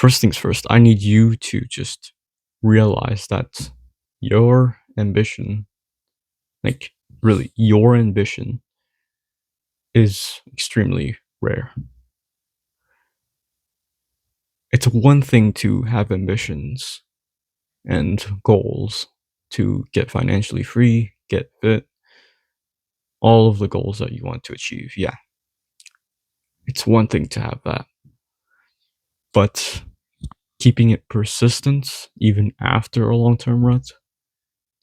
First things first, I need you to just realize that your ambition, like really your ambition, is extremely rare. It's one thing to have ambitions and goals to get financially free, get fit, all of the goals that you want to achieve. Yeah, it's one thing to have that. But keeping it persistent, even after a long term rut,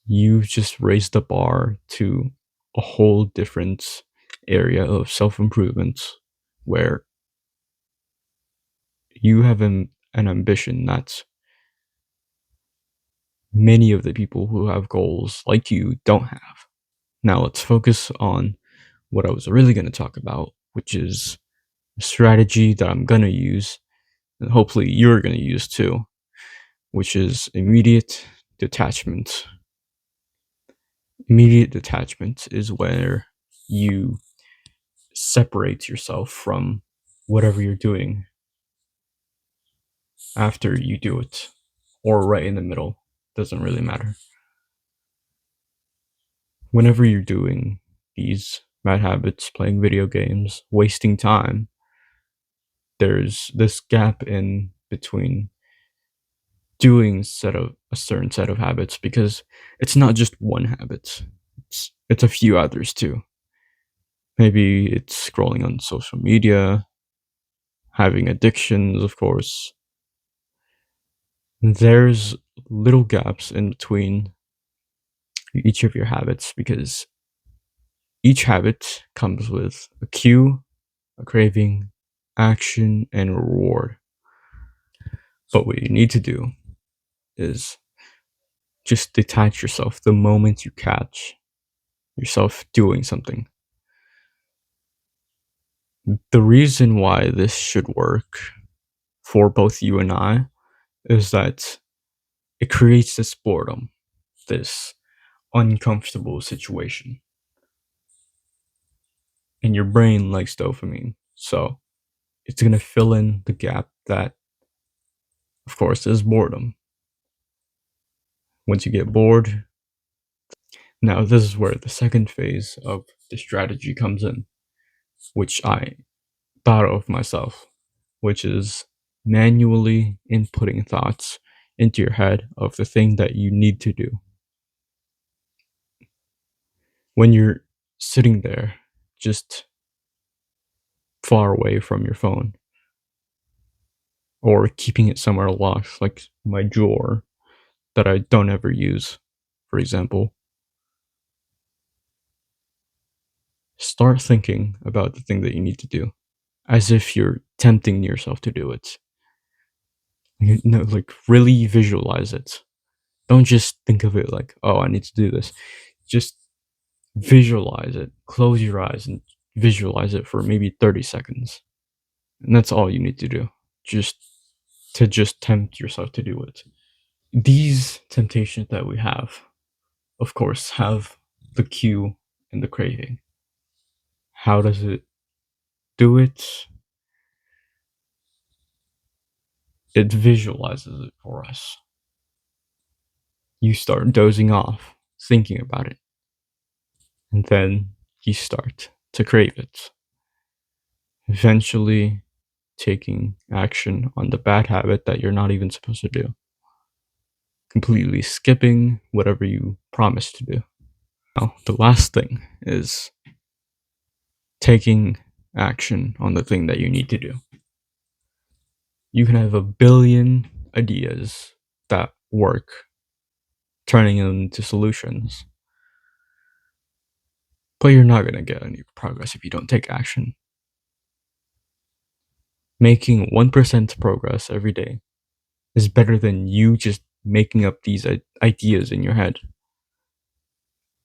you've just raised the bar to a whole different area of self improvement where you have an ambition that many of the people who have goals like you don't have. Now, let's focus on what I was really going to talk about, which is a strategy that I'm going to use, and hopefully you're going to use too, which is immediate detachment. Immediate detachment is where you separate yourself from whatever you're doing after you do it, or right in the middle. Doesn't really matter. Whenever you're doing these bad habits, playing video games, wasting time, there's this gap in between doing a certain set of habits, because it's not just one habit. It's a few others too. Maybe it's scrolling on social media, having addictions, of course. There's little gaps in between each of your habits, because each habit comes with a cue, a craving, action, and a reward. But what you need to do is just detach yourself the moment you catch yourself doing something. The reason why this should work for both you and I is that it creates this boredom, this uncomfortable situation. And your brain likes dopamine. So it's going to fill in the gap that, of course, is boredom. Once you get bored, now this is where the second phase of the strategy comes in, which I thought of myself, which is manually inputting thoughts into your head of the thing that you need to do. When you're sitting there, just far away from your phone, or keeping it somewhere locked, like my drawer that I don't ever use, for example, start thinking about the thing that you need to do as if you're tempting yourself to do it. You know, like really visualize it. Don't just think of it like, oh, I need to do this. Just visualize it. Close your eyes and visualize it for maybe 30 seconds. And that's all you need to do. Just tempt yourself to do it. These temptations that we have, of course, have the cue and the craving. How does it do it? It visualizes it for us. You start dozing off, thinking about it, and then you start to crave it. Eventually, taking action on the bad habit that you're not even supposed to do. Completely skipping whatever you promised to do. Now, the last thing is taking action on the thing that you need to do. You can have a billion ideas that work, turning them into solutions, but you're not going to get any progress if you don't take action. Making 1% progress every day is better than you just making up these ideas in your head.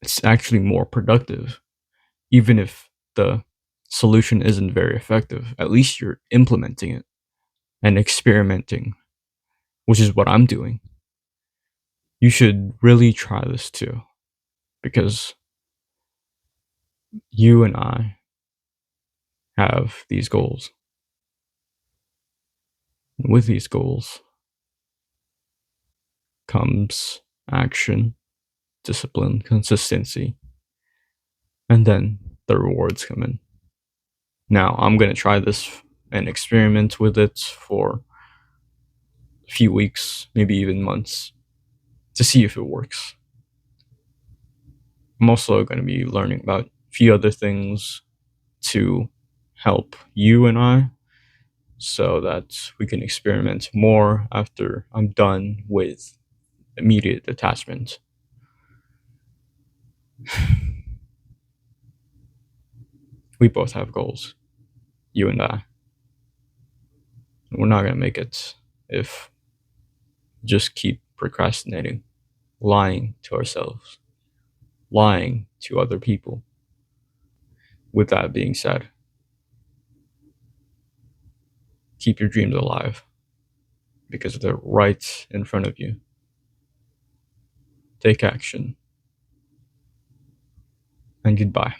It's actually more productive, even if the solution isn't very effective. At least you're implementing it and experimenting, which is what I'm doing. You should really try this too, because you and I have these goals. With these goals comes action, discipline, consistency, and then the rewards come in. Now, I'm going to try this and experiment with it for a few weeks, maybe even months, to see if it works. I'm also going to be learning about a few other things to help you and I so that we can experiment more after I'm done with immediate attachment. We both have goals, you and I. We're not going to make it if we just keep procrastinating, lying to ourselves, lying to other people. With that being said, keep your dreams alive because they're right in front of you. Take action, and goodbye.